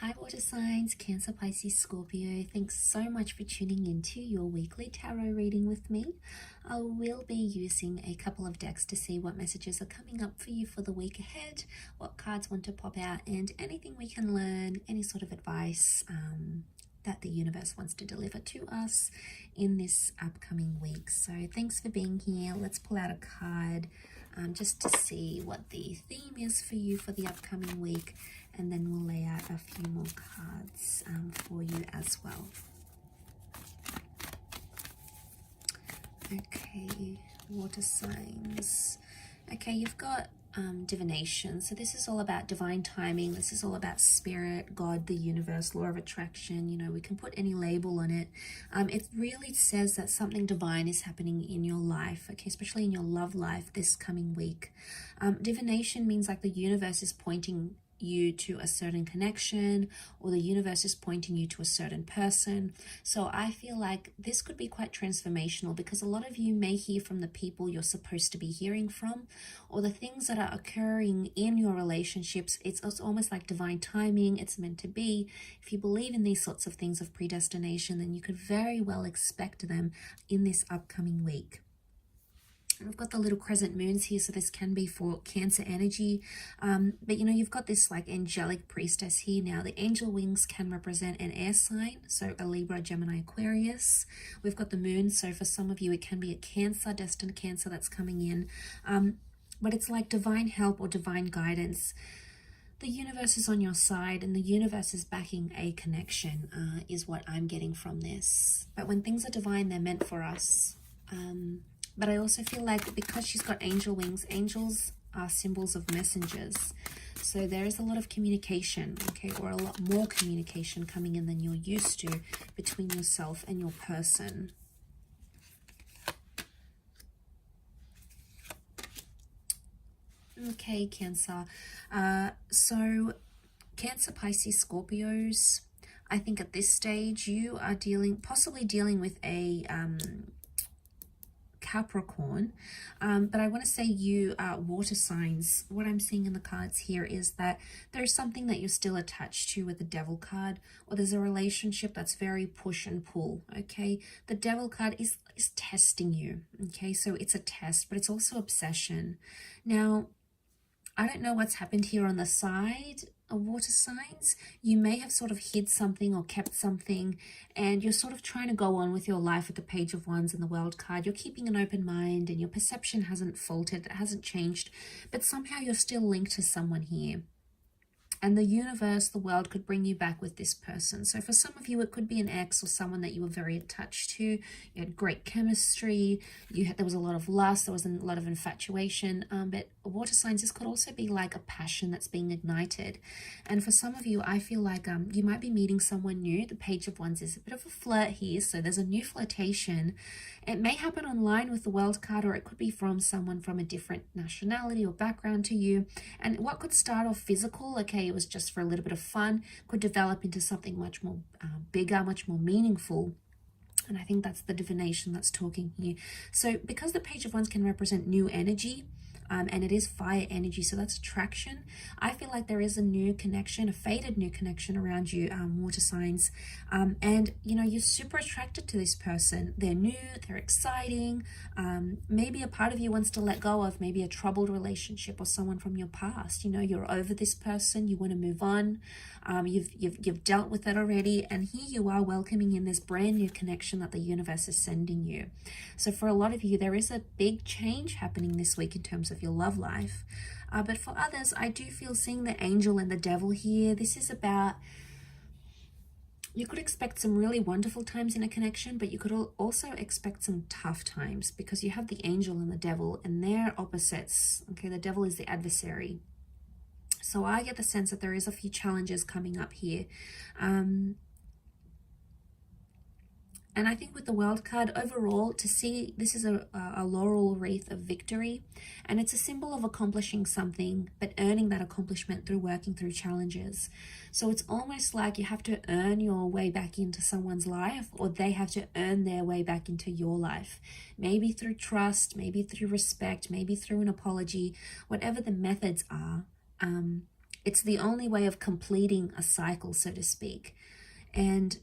Hi water signs, Cancer, Pisces, Scorpio. Thanks so much for tuning into your weekly tarot reading with me. I will be using a couple of decks to see what messages are coming up for you for the week ahead, what cards want to pop out, and anything we can learn, any sort of advice that the universe wants to deliver to us in this upcoming week. So thanks for being here. Let's pull out a card just to see what the theme is for you for the upcoming week, and then we'll lay out a few more cards for you as well. Okay, water signs. Okay, you've got divination. So this is all about divine timing. This is all about spirit, God, the universe, law of attraction. You know, we can put any label on it. It really says that something divine is happening in your life, okay, especially in your love life this coming week. Divination means like the universe is pointing you to a certain connection, or the universe is pointing you to a certain person. So I feel like this could be quite transformational, because a lot of you may hear from the people you're supposed to be hearing from, or the things that are occurring in your relationships. It's almost like divine timing. It's meant to be. If you believe in these sorts of things of predestination, then you could very well expect them in this upcoming week. We've got the little crescent moons here, so this can be for Cancer energy. But you know, you've got this like angelic priestess here now. The angel wings can represent an air sign, so a Libra, Gemini, Aquarius. We've got the moon, so for some of you it can be a Cancer, destined Cancer that's coming in. But it's like divine help or divine guidance. The universe is on your side, and the universe is backing a connection, is what I'm getting from this. But when things are divine, they're meant for us. But I also feel like because she's got angel wings, angels are symbols of messengers. So there is a lot of communication, okay, or a lot more communication coming in than you're used to between yourself and your person. Okay, Cancer. So Cancer, Pisces, Scorpios, I think at this stage you are possibly dealing with a Capricorn, but I want to say you are water signs. What I'm seeing in the cards here is that there's something that you're still attached to with the Devil card, or there's a relationship that's very push and pull, okay? The Devil card is testing you, okay? So it's a test, but it's also obsession. Now, I don't know what's happened here on the side of water signs. You may have sort of hid something or kept something, and you're sort of trying to go on with your life with the Page of Wands and the World card. You're keeping an open mind, and your perception hasn't faltered, it hasn't changed, but somehow you're still linked to someone here. And the universe, the world, could bring you back with this person. So for some of you, it could be an ex or someone that you were very attached to. You had great chemistry. There was a lot of lust. There was a lot of infatuation. But water signs, this could also be like a passion that's being ignited. And for some of you, I feel like you might be meeting someone new. The Page of Wands is a bit of a flirt here. So there's a new flirtation. It may happen online with the World card, or it could be from someone from a different nationality or background to you. And what could start off physical, okay, it was just for a little bit of fun, could develop into something much more bigger, much more meaningful. And I think that's the divination that's talking here. So because the Page of Wands can represent new energy, and it is fire energy, so that's attraction, I feel like there is a new connection, a faded new connection around you, water signs. And you know, you're super attracted to this person. They're new, they're exciting. Maybe a part of you wants to let go of maybe a troubled relationship or someone from your past. You know, you're over this person, you want to move on. You've dealt with it already, and here you are welcoming in this brand new connection that the universe is sending you. So for a lot of you, there is a big change happening this week in terms of your love life. But for others, I do feel seeing the angel and the devil here. This is about, you could expect some really wonderful times in a connection, but you could also expect some tough times, because you have the angel and the devil, and they're opposites. Okay, the devil is the adversary. So I get the sense that there is a few challenges coming up here. And I think with the World card overall, to see this is a laurel wreath of victory, and it's a symbol of accomplishing something, but earning that accomplishment through working through challenges. So it's almost like you have to earn your way back into someone's life, or they have to earn their way back into your life. Maybe through trust, maybe through respect, maybe through an apology, whatever the methods are. It's the only way of completing a cycle, so to speak. And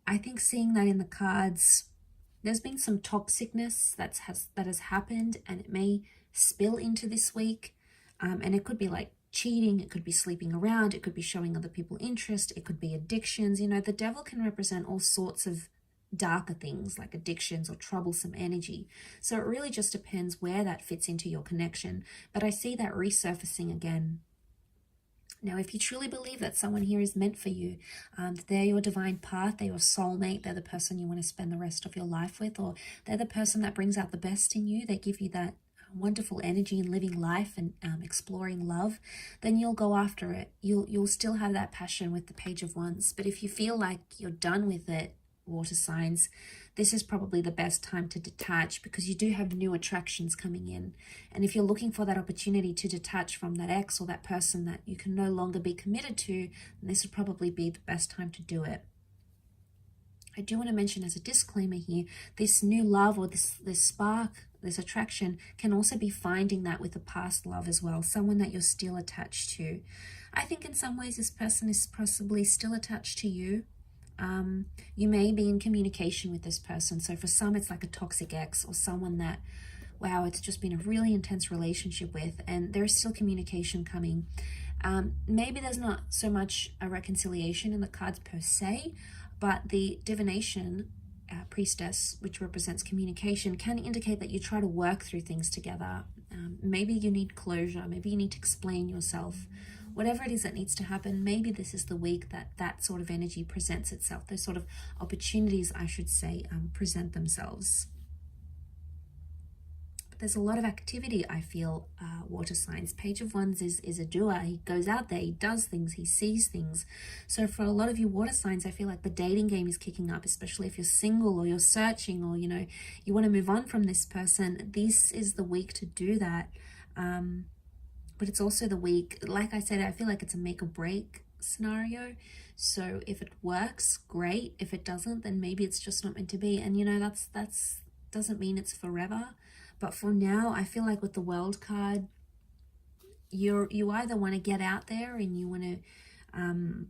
I think seeing that in the cards, there's been some toxicness that has happened, and it may spill into this week. And it could be like cheating, it could be sleeping around, it could be showing other people interest, it could be addictions. You know, the devil can represent all sorts of darker things like addictions or troublesome energy. So it really just depends where that fits into your connection. But I see that resurfacing again. Now, if you truly believe that someone here is meant for you, they're your divine path, they're your soulmate, they're the person you want to spend the rest of your life with, or they're the person that brings out the best in you, they give you that wonderful energy in living life and exploring love, then you'll go after it. You'll still have that passion with the Page of Wands. But if you feel like you're done with it, water signs, this is probably the best time to detach, because you do have new attractions coming in. And if you're looking for that opportunity to detach from that ex or that person that you can no longer be committed to, then this would probably be the best time to do it. I do want to mention as a disclaimer here, this new love or this spark, this attraction can also be finding that with a past love as well, someone that you're still attached to. I think in some ways this person is possibly still attached to you. You may be in communication with this person. So for some, it's like a toxic ex or someone that, wow, it's just been a really intense relationship with, and there's still communication coming. Maybe there's not so much a reconciliation in the cards per se, but the divination priestess, which represents communication, can indicate that you try to work through things together. Maybe you need closure. Maybe you need to explain yourself. Whatever it is that needs to happen, maybe this is the week that that sort of energy presents itself. Those sort of opportunities, I should say, present themselves. But there's a lot of activity, I feel, water signs. Page of Wands is a doer. He goes out there, he does things, he sees things. So for a lot of you water signs, I feel like the dating game is kicking up, especially if you're single or you're searching, or, you know, you want to move on from this person. This is the week to do that. But it's also the week, like I said, I feel like it's a make or break scenario. So if it works, great. If it doesn't, then maybe it's just not meant to be. And, you know, that's doesn't mean it's forever. But for now, I feel like with the World card, you either want to get out there and you want to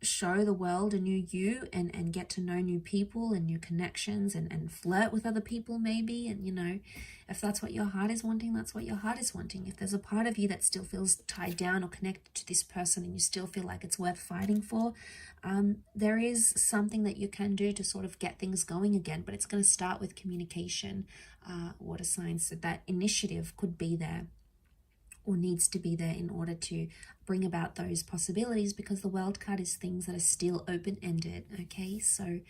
show the world a new you and get to know new people and new connections and flirt with other people maybe. And, you know, if that's what your heart is wanting, that's what your heart is wanting. If there's a part of you that still feels tied down or connected to this person and you still feel like it's worth fighting for, there is something that you can do to sort of get things going again. But it's going to start with communication, water signs. So that initiative could be there, or needs to be there, in order to bring about those possibilities, because the World card is things that are still open-ended. Okay, so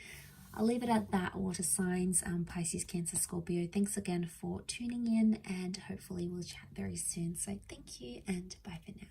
I'll leave it at that, water signs, Pisces, Cancer, Scorpio. Thanks again for tuning in, and hopefully we'll chat very soon. So thank you, and bye for now.